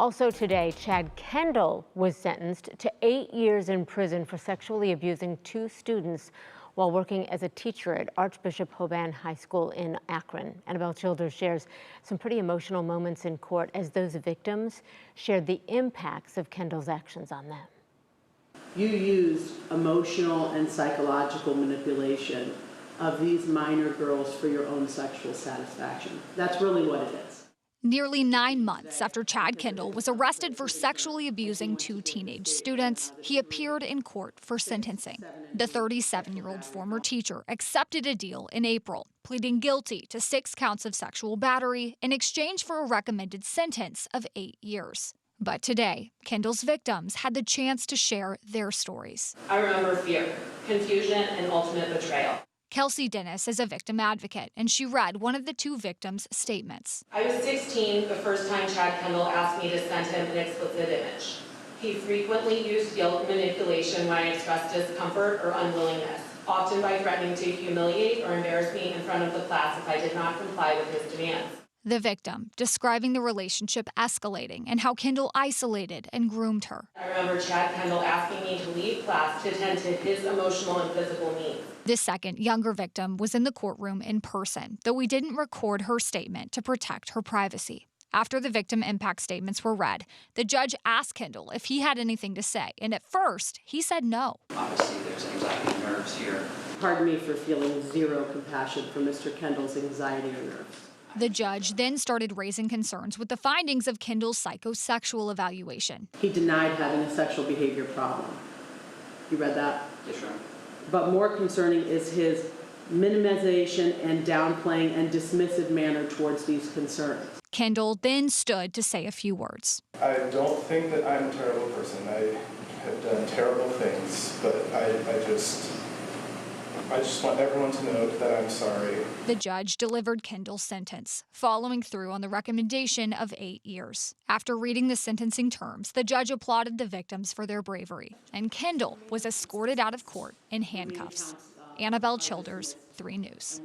Also today, Chad Kendall was sentenced to 8 years in prison for sexually abusing 2 students while working as a teacher at Archbishop Hoban High School in Akron. Annabelle Childers shares some pretty emotional moments in court as those victims shared the impacts of Kendall's actions on them. You used emotional and psychological manipulation of these minor girls for your own sexual satisfaction. That's really what it is. Nearly 9 months after Chad Kendall was arrested for sexually abusing 2 teenage students, he appeared in court for sentencing. The 37-year-old former teacher accepted a deal in April, pleading guilty to 6 counts of sexual battery in exchange for a recommended sentence of 8 years. But today, Kendall's victims had the chance to share their stories. I remember fear, confusion, and ultimate betrayal. Kelsey Dennis is a victim advocate, and she read one of the 2 victims' statements. I was 16 the first time Chad Kendall asked me to send him an explicit image. He frequently used guilt and manipulation when I expressed discomfort or unwillingness, often by threatening to humiliate or embarrass me in front of the class if I did not comply with his demands. The victim describing the relationship escalating and how Kendall isolated and groomed her. I remember Chad Kendall asking me to leave class to attend to his emotional and physical needs. This second, younger victim was in the courtroom in person, though we didn't record her statement to protect her privacy. After the victim impact statements were read, the judge asked Kendall if he had anything to say, and at first, he said no. Obviously, there's anxiety and nerves here. Pardon me for feeling zero compassion for Mr. Kendall's anxiety or nerves. The judge then started raising concerns with the findings of Kendall's psychosexual evaluation. He denied having a sexual behavior problem. You read that? Yes, Your Honor. But more concerning is his minimization and downplaying and dismissive manner towards these concerns. Kendall then stood to say a few words. I don't think that I'm a terrible person. I have done terrible things, but I just want everyone to know that I'm sorry. The judge delivered Kendall's sentence, following through on the recommendation of 8 years. After reading the sentencing terms, the judge applauded the victims for their bravery, and Kendall was escorted out of court in handcuffs. Annabelle Childers, 3 News.